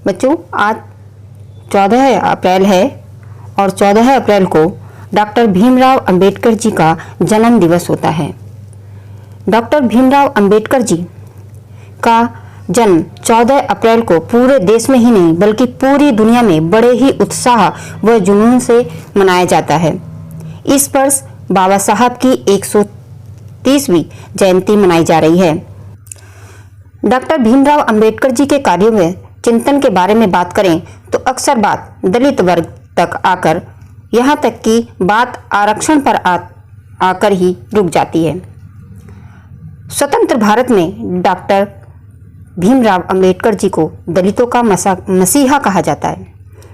बच्चों, आज 14 अप्रैल है और 14 अप्रैल को डॉक्टर भीमराव अंबेडकर जी का जन्म दिवस होता है। डॉक्टर भीमराव अंबेडकर जी का जन्म 14 अप्रैल को पूरे देश में ही नहीं बल्कि पूरी दुनिया में बड़े ही उत्साह व जुनून से मनाया जाता है। इस वर्ष बाबा साहब की 130वीं जयंती मनाई जा रही है। डॉक्टर भीमराव अंबेडकर जी के कार्यों में चिंतन के बारे में बात करें तो अक्सर बात दलित वर्ग तक आकर यहाँ तक कि बात आरक्षण पर आकर ही रुक जाती है। स्वतंत्र भारत में डॉक्टर भीमराव अंबेडकर जी को दलितों का मसीहा कहा जाता है,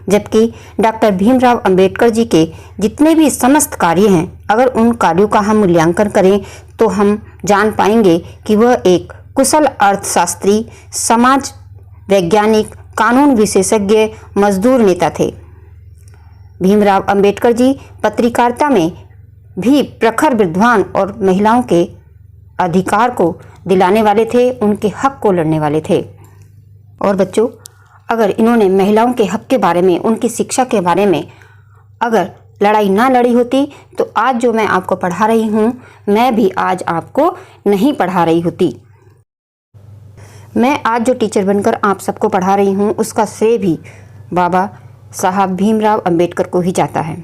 जबकि डॉक्टर भीमराव अंबेडकर जी के जितने भी समस्त कार्य हैं, अगर उन कार्यों का हम मूल्यांकन करें तो हम जान पाएंगे कि वह एक कुशल अर्थशास्त्री, समाज वैज्ञानिक, कानून विशेषज्ञ, मजदूर नेता थे। भीमराव अंबेडकर जी पत्रकारिता में भी प्रखर विद्वान और महिलाओं के अधिकार को दिलाने वाले थे, उनके हक को लड़ने वाले थे। और बच्चों, अगर इन्होंने महिलाओं के हक के बारे में, उनकी शिक्षा के बारे में अगर लड़ाई ना लड़ी होती तो आज जो मैं आपको पढ़ा रही हूँ, मैं भी आज आपको नहीं पढ़ा रही होती। मैं आज जो टीचर बनकर आप सबको पढ़ा रही हूँ, उसका श्रेय भी बाबा साहब भीमराव अंबेडकर को ही जाता है।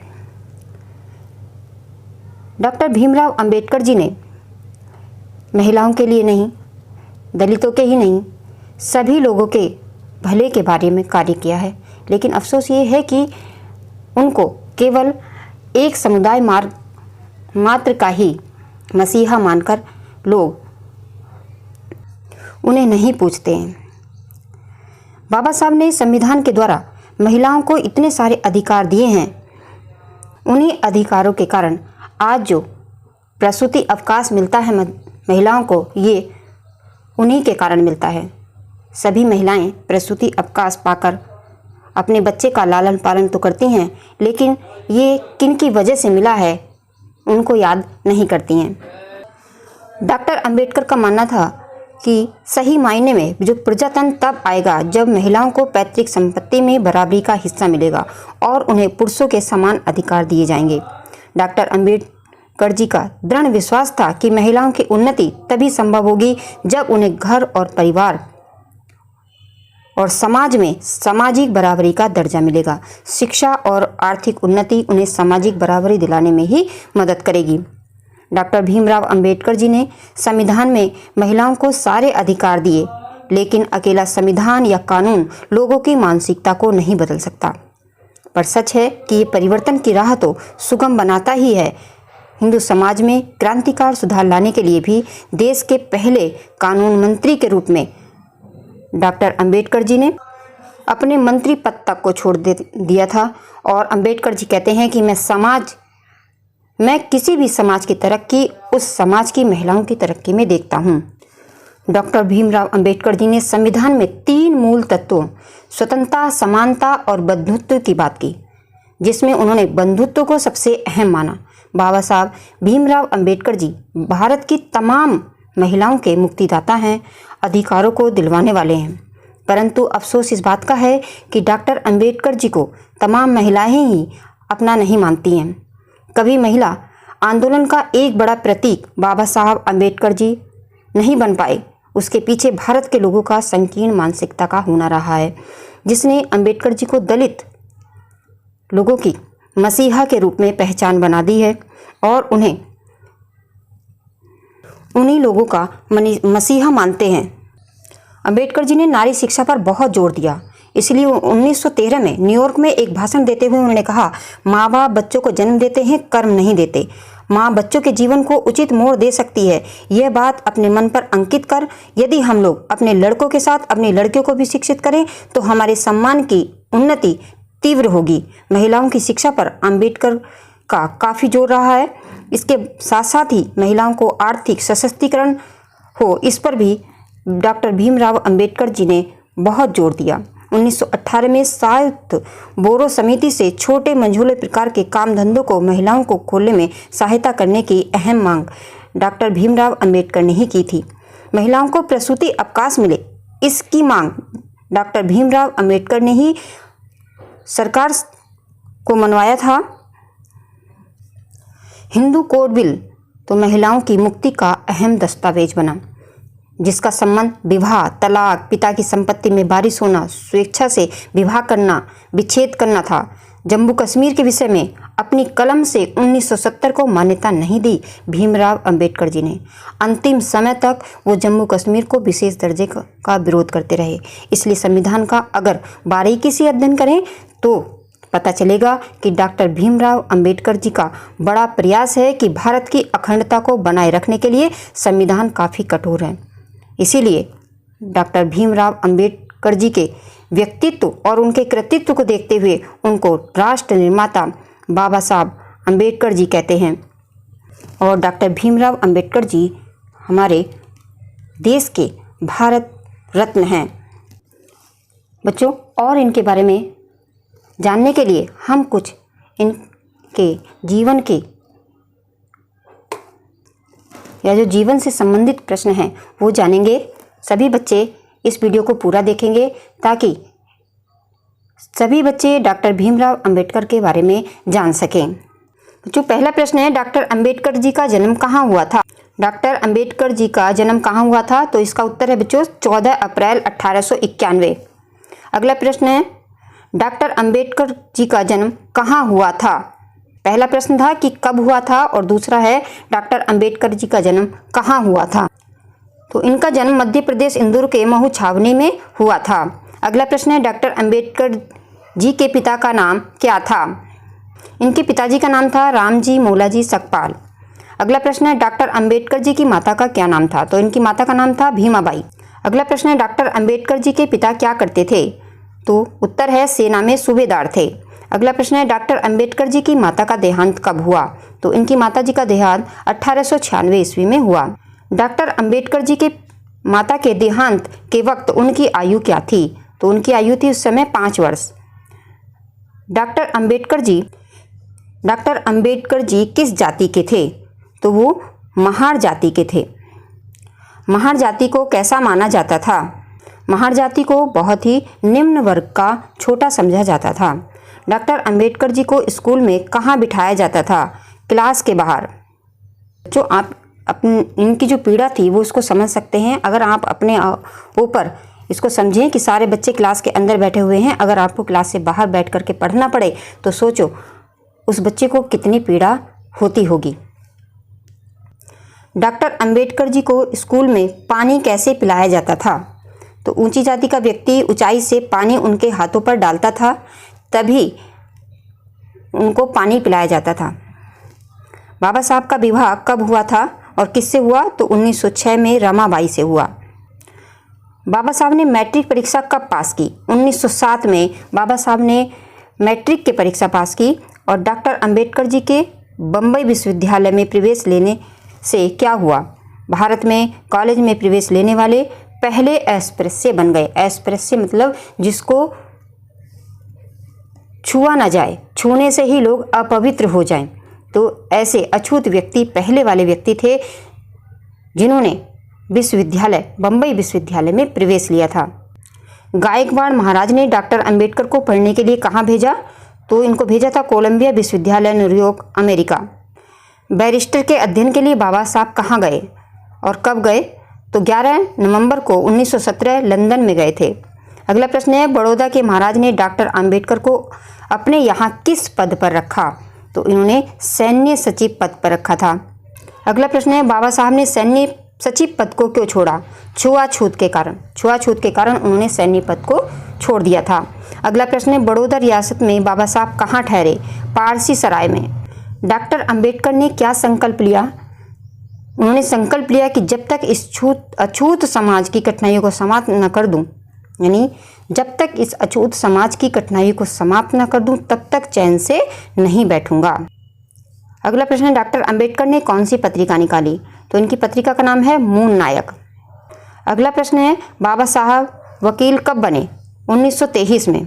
डॉक्टर भीमराव अंबेडकर जी ने महिलाओं के लिए नहीं, दलितों के ही नहीं, सभी लोगों के भले के बारे में कार्य किया है। लेकिन अफसोस ये है कि उनको केवल एक समुदाय मात्र का ही मसीहा मानकर लोग उन्हें नहीं पूछते हैं। बाबा साहब ने संविधान के द्वारा महिलाओं को इतने सारे अधिकार दिए हैं। उन्हीं अधिकारों के कारण आज जो प्रसूति अवकाश मिलता है महिलाओं को, ये उन्हीं के कारण मिलता है। सभी महिलाएं प्रसूति अवकाश पाकर अपने बच्चे का लालन पालन तो करती हैं, लेकिन ये किन की वजह से मिला है उनको याद नहीं करती हैं। डॉक्टर अंबेडकर का मानना था कि सही मायने में जो प्रजातंत्र तब आएगा जब महिलाओं को पैतृक संपत्ति में बराबरी का हिस्सा मिलेगा और उन्हें पुरुषों के समान अधिकार दिए जाएंगे। डॉक्टर अंबेडकर जी का दृढ़ विश्वास था कि महिलाओं की उन्नति तभी संभव होगी जब उन्हें घर और परिवार और समाज में सामाजिक बराबरी का दर्जा मिलेगा। शिक्षा और आर्थिक उन्नति उन्हें सामाजिक बराबरी दिलाने में ही मदद करेगी। डॉक्टर भीमराव अंबेडकर जी ने संविधान में महिलाओं को सारे अधिकार दिए, लेकिन अकेला संविधान या कानून लोगों की मानसिकता को नहीं बदल सकता। पर सच है कि ये परिवर्तन की राह तो सुगम बनाता ही है। हिंदू समाज में क्रांतिकारी सुधार लाने के लिए भी देश के पहले कानून मंत्री के रूप में डॉक्टर अंबेडकर जी ने अपने मंत्री पद तक को छोड़ दिया था। और अंबेडकर जी कहते हैं कि मैं किसी भी समाज की तरक्की उस समाज की महिलाओं की तरक्की में देखता हूँ। डॉक्टर भीमराव अंबेडकर जी ने संविधान में 3 मूल तत्वों स्वतंत्रता, समानता और बंधुत्व की बात की, जिसमें उन्होंने बंधुत्व को सबसे अहम माना। बाबा साहब भीमराव अंबेडकर जी भारत की तमाम महिलाओं के मुक्तिदाता हैं, अधिकारों को दिलवाने वाले हैं। परंतु अफसोस इस बात का है कि डॉक्टर अंबेडकर जी को तमाम महिलाएं ही अपना नहीं मानती हैं। कभी महिला आंदोलन का एक बड़ा प्रतीक बाबा साहब अंबेडकर जी नहीं बन पाए। उसके पीछे भारत के लोगों का संकीर्ण मानसिकता का होना रहा है, जिसने अंबेडकर जी को दलित लोगों की मसीहा के रूप में पहचान बना दी है और उन्हें उन्हीं लोगों का मसीहा मानते हैं। अंबेडकर जी ने नारी शिक्षा पर बहुत जोर दिया, इसलिए 1913 में न्यूयॉर्क में एक भाषण देते हुए उन्होंने कहा, माँ बाप बच्चों को जन्म देते हैं, कर्म नहीं देते। माँ बच्चों के जीवन को उचित मोड़ दे सकती है। यह बात अपने मन पर अंकित कर, यदि हम लोग अपने लड़कों के साथ अपनी लड़कियों को भी शिक्षित करें तो हमारे सम्मान की उन्नति तीव्र होगी। महिलाओं की शिक्षा पर अंबेडकर का काफ़ी जोर रहा है। इसके साथ साथ ही महिलाओं को आर्थिक सशक्तिकरण हो, इस पर भी डॉक्टर भीमराव अंबेडकर जी ने बहुत जोर दिया। 1918 में संयुक्त बोरो समिति से छोटे मंझोले प्रकार के काम धंधों को महिलाओं को खोलने में सहायता करने की अहम मांग डॉक्टर भीमराव अंबेडकर ने ही की थी। महिलाओं को प्रसूति अवकाश मिले, इसकी मांग डॉक्टर भीमराव अंबेडकर ने ही सरकार को मनवाया था। हिंदू कोड बिल तो महिलाओं की मुक्ति का अहम दस्तावेज बना, जिसका संबंध विवाह, तलाक, पिता की संपत्ति में वारिस होना, स्वेच्छा से विवाह करना, विच्छेद करना था। जम्मू कश्मीर के विषय में अपनी कलम से 1970 को मान्यता नहीं दी भीमराव अंबेडकर जी ने। अंतिम समय तक वो जम्मू कश्मीर को विशेष दर्जे का विरोध करते रहे। इसलिए संविधान का अगर बारीकी से अध्ययन करें तो पता चलेगा कि डॉक्टर भीमराव अंबेडकर जी का बड़ा प्रयास है कि भारत की अखंडता को बनाए रखने के लिए संविधान काफ़ी कठोर है। इसीलिए डॉक्टर भीमराव अंबेडकर जी के व्यक्तित्व और उनके कृतित्व को देखते हुए उनको राष्ट्र निर्माता बाबा साहब अंबेडकर जी कहते हैं। और डॉक्टर भीमराव अंबेडकर जी हमारे देश के भारत रत्न हैं। बच्चों, और इनके बारे में जानने के लिए हम कुछ इनके जीवन के या जो जीवन से संबंधित प्रश्न हैं वो जानेंगे। सभी बच्चे इस वीडियो को पूरा देखेंगे ताकि सभी बच्चे डॉक्टर भीमराव अंबेडकर के बारे में जान सकें। जो पहला प्रश्न है, डॉक्टर अंबेडकर जी का जन्म कहाँ हुआ था? डॉक्टर अंबेडकर जी का जन्म कहाँ हुआ था? तो इसका उत्तर है बच्चों 14 अप्रैल 1891। अगला प्रश्न है, डॉक्टर अंबेडकर जी का जन्म कहाँ हुआ था? पहला प्रश्न था कि कब हुआ था और दूसरा है डॉक्टर अंबेडकर जी का जन्म कहाँ हुआ था। तो इनका जन्म मध्य प्रदेश इंदौर के महू छावनी में हुआ था। अगला प्रश्न है, डॉक्टर अंबेडकर जी के पिता का नाम क्या था? इनके पिताजी का नाम था रामजी मौलाजी सकपाल। अगला प्रश्न है, डॉक्टर अंबेडकर जी की माता का क्या नाम था? तो इनकी माता का नाम था भीमाबाई। अगला प्रश्न है, डॉक्टर अंबेडकर जी के पिता क्या करते थे? तो उत्तर है सेना में सूबेदार थे। अगला प्रश्न है, डॉक्टर अंबेडकर जी की माता का देहांत कब हुआ? तो इनकी माता जी का देहांत 1896 ईस्वी में हुआ। डॉक्टर अंबेडकर जी के माता के देहांत के वक्त उनकी आयु क्या थी? तो उनकी आयु थी उस समय 5 वर्ष। डॉक्टर अंबेडकर जी किस जाति के थे? तो वो महार जाति के थे। महार जाति को कैसा माना जाता था? महार जाति को बहुत ही निम्न वर्ग का छोटा समझा जाता था। डॉक्टर अंबेडकर जी को स्कूल में कहाँ बिठाया जाता था? क्लास के बाहर। जो आप इनकी जो पीड़ा थी वो उसको समझ सकते हैं अगर आप अपने ऊपर इसको समझें कि सारे बच्चे क्लास के अंदर बैठे हुए हैं, अगर आपको क्लास से बाहर बैठ करके पढ़ना पड़े तो सोचो उस बच्चे को कितनी पीड़ा होती होगी। डॉक्टर अंबेडकर जी को स्कूल में पानी कैसे पिलाया जाता था? तो ऊंची जाति का व्यक्ति ऊंचाई से पानी उनके हाथों पर डालता था, तभी उनको पानी पिलाया जाता था। बाबा साहब का विवाह कब हुआ था और किससे हुआ? तो 1906 में रमाबाई से हुआ। बाबा साहब ने मैट्रिक परीक्षा कब पास की? 1907 में बाबा साहब ने मैट्रिक की परीक्षा पास की। और डॉक्टर अंबेडकर जी के बम्बई विश्वविद्यालय में प्रवेश लेने से क्या हुआ? भारत में कॉलेज में प्रवेश लेने वाले पहले अस्पृश्य बन गए। अस्पृश्य मतलब जिसको छुआ ना जाए, छूने से ही लोग अपवित्र हो जाएं। तो ऐसे अछूत व्यक्ति पहले वाले व्यक्ति थे जिन्होंने बम्बई विश्वविद्यालय में प्रवेश लिया था। गायकवाड़ महाराज ने डॉक्टर अंबेडकर को पढ़ने के लिए कहाँ भेजा? तो इनको भेजा था कोलंबिया विश्वविद्यालय, न्यूयॉर्क, अमेरिका। बैरिस्टर के अध्ययन के लिए बाबा साहब कहाँ गए और कब गए? तो 11 नवंबर को 1917 लंदन में गए थे। अगला प्रश्न है, बड़ौदा के महाराज ने डॉक्टर अंबेडकर को अपने यहाँ किस पद पर रखा? तो इन्होंने सैन्य सचिव पद पर रखा था। अगला प्रश्न है, बाबा साहब ने सैन्य सचिव पद को क्यों छोड़ा? छुआछूत के कारण। छुआछूत के कारण उन्होंने सैन्य पद को छोड़ दिया था। अगला प्रश्न है, बड़ौदा रियासत में बाबा साहब कहाँ ठहरे? पारसी सराय में। डॉक्टर अंबेडकर ने क्या संकल्प लिया? उन्होंने संकल्प लिया कि जब तक इस अछूत समाज की कठिनाइयों को समाप्त न कर दूं, यानी जब तक इस अछूत समाज की कठिनाइयों को समाप्त न कर दूं तब तक चैन से नहीं बैठूंगा। अगला प्रश्न है, डॉक्टर अंबेडकर ने कौन सी पत्रिका निकाली? तो इनकी पत्रिका का नाम है मून नायक। अगला प्रश्न है, बाबा साहब वकील कब बने? 1923 में।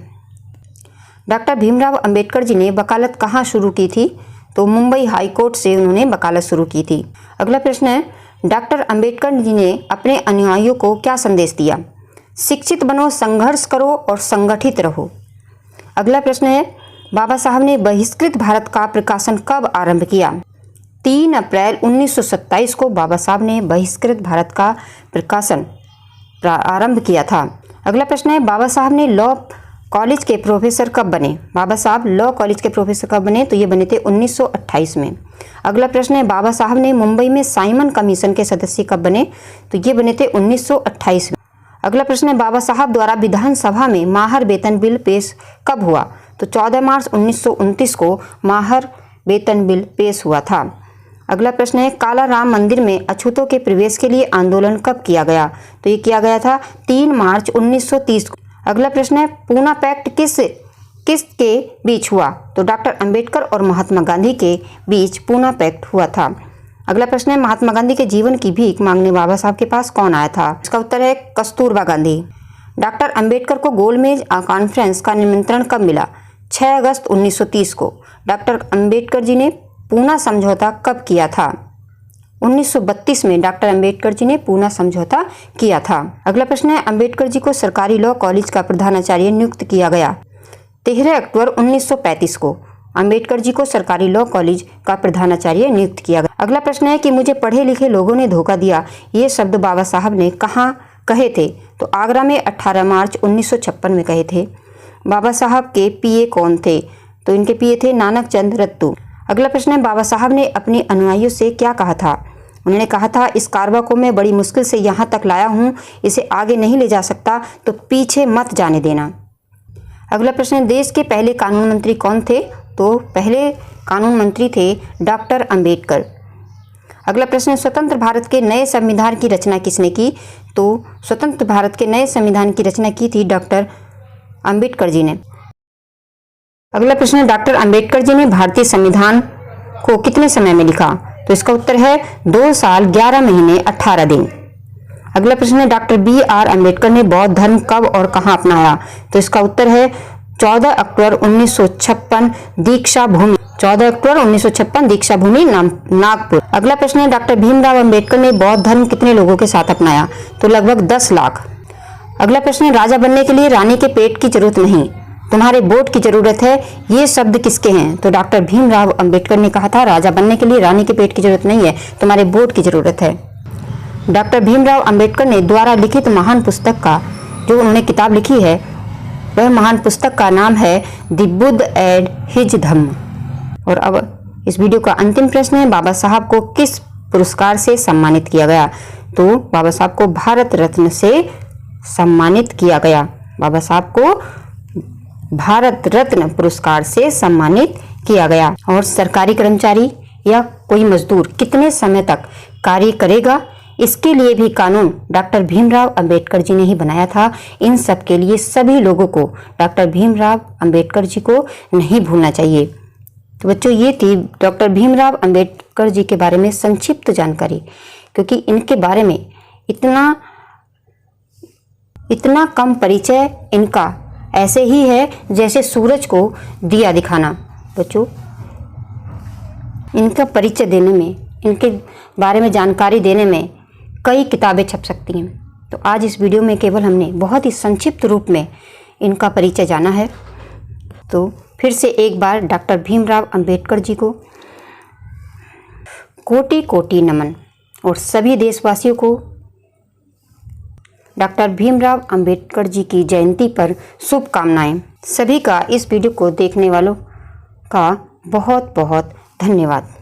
डॉक्टर भीमराव अंबेडकर जी ने वकालत कहाँ शुरू की थी? तो मुंबई हाई कोर्ट से उन्होंने वकालत शुरू की थी। अगला प्रश्न है, डॉक्टर अंबेडकर जी ने अपने अनुयायियों को क्या संदेश दिया? शिक्षित बनो, संघर्ष करो और संगठित रहो। अगला प्रश्न है, बाबा साहब ने बहिष्कृत भारत का प्रकाशन कब आरंभ किया? 3 अप्रैल 1927 को बाबा साहब ने बहिष्कृत भारत का प्रकाशन आरंभ किया था। अगला प्रश्न है, बाबा साहब ने लॉ कॉलेज के प्रोफेसर कब बने? बाबा साहब लॉ कॉलेज के प्रोफेसर कब बने? तो ये बने थे 1928 में। अगला प्रश्न है, बाबा साहब ने मुंबई में साइमन कमीशन के सदस्य कब बने? तो ये बने थे 1928 में। अगला प्रश्न है, बाबा साहब द्वारा विधानसभा में माहर वेतन बिल पेश कब हुआ? तो 14 मार्च 1929 को माहर वेतन बिल पेश हुआ था। अगला प्रश्न है, काला राम मंदिर में अछूतों के प्रवेश के लिए आंदोलन कब किया गया? तो ये किया गया था 3 मार्च 1930 को। अगला प्रश्न है, पूना पैक्ट किसके बीच हुआ? तो डॉक्टर अंबेडकर और महात्मा गांधी के बीच पूना पैक्ट हुआ था। अगला प्रश्न है, महात्मा गांधी के जीवन की भीख मांगने बाबा साहब के पास कौन आया था? इसका उत्तर है कस्तूरबा गांधी। डॉक्टर अंबेडकर को गोलमेज कॉन्फ्रेंस का निमंत्रण कब मिला? 6 अगस्त 1930 को। डॉक्टर अंबेडकर जी ने पूना समझौता कब किया था? 1932 में डॉक्टर अंबेडकर जी ने पूना समझौता किया था। अगला प्रश्न है, अंबेडकर जी को सरकारी लॉ कॉलेज का प्रधानाचार्य नियुक्त किया गया 13 अक्टूबर 1935 को। अंबेडकर जी को सरकारी लॉ कॉलेज का प्रधानाचार्य नियुक्त किया गया। अगला प्रश्न है कि मुझे पढ़े लिखे लोगों ने धोखा दिया, ये शब्द बाबा साहब ने कहाँ कहे थे? तो आगरा में 18 मार्च 1956 में कहे थे। बाबा साहब के पीए कौन थे? तो इनके पीए थे नानक चंद रत्तू। अगला प्रश्न है, बाबा साहब ने अपने अनुयायियों से क्या कहा था? उन्होंने कहा था, इस कारवा को मैं बड़ी मुश्किल से यहाँ तक लाया हूँ, इसे आगे नहीं ले जा सकता, तो पीछे मत जाने देना। अगला प्रश्न है, देश के पहले कानून मंत्री कौन थे? तो पहले कानून मंत्री थे डॉक्टर अंबेडकर। अगला प्रश्न है, स्वतंत्र भारत के नए संविधान की रचना किसने की? तो स्वतंत्र भारत के नए संविधान की रचना की थी डॉक्टर अंबेडकर जी ने। अगला प्रश्न है, डॉक्टर अंबेडकर जी ने भारतीय संविधान को कितने समय में लिखा? तो इसका उत्तर है 2 साल 11 महीने 18 दिन। अगला प्रश्न है, डॉक्टर BR अंबेडकर ने बौद्ध धर्म कब और कहां अपनाया? तो इसका उत्तर है 14 अक्टूबर 1956 दीक्षा भूमि 14 अक्टूबर 1956 दीक्षा भूमि नागपुर। अगला प्रश्न है, डॉक्टर भीमराव अंबेडकर ने बौद्ध धर्म कितने लोगों के साथ अपनाया? तो लगभग 10 लाख। अगला प्रश्न है, राजा बनने के लिए रानी के पेट की जरूरत नहीं, तुम्हारे वोट की जरूरत है, ये शब्द किसके हैं? तो डॉक्टर भीमराव अंबेडकर ने कहा था, राजा बनने के लिए रानी के पेट की जरूरत नहीं है, तुम्हारे वोट की जरूरत है। डॉक्टर भीमराव अंबेडकर ने द्वारा लिखित महान पुस्तक का जो उन्होंने किताब लिखी है, वह महान पुस्तक का नाम है द बुद्ध एंड हिज धम्म। और अब इस वीडियो का अंतिम प्रश्न है, बाबा साहब को किस पुरस्कार से सम्मानित किया गया? तो बाबा साहब को भारत रत्न से सम्मानित किया गया। बाबा साहब को भारत रत्न पुरस्कार से सम्मानित किया गया। और सरकारी कर्मचारी या कोई मजदूर कितने समय तक कार्य करेगा, इसके लिए भी कानून डॉक्टर भीमराव अंबेडकर जी ने ही बनाया था। इन सब के लिए सभी लोगों को डॉक्टर भीमराव अंबेडकर जी को नहीं भूलना चाहिए। तो बच्चों, ये थी डॉक्टर भीमराव अंबेडकर जी के बारे में संक्षिप्त जानकारी, क्योंकि इनके बारे में इतना कम परिचय इनका ऐसे ही है जैसे सूरज को दिया दिखाना। बच्चों, इनका परिचय देने में, इनके बारे में जानकारी देने में कई किताबें छप सकती हैं। तो आज इस वीडियो में केवल हमने बहुत ही संक्षिप्त रूप में इनका परिचय जाना है। तो फिर से एक बार डॉक्टर भीमराव अंबेडकर जी को कोटि कोटि नमन, और सभी देशवासियों को डॉक्टर भीमराव अंबेडकर जी की जयंती पर शुभकामनाएं। सभी का इस वीडियो को देखने वालों का बहुत बहुत धन्यवाद।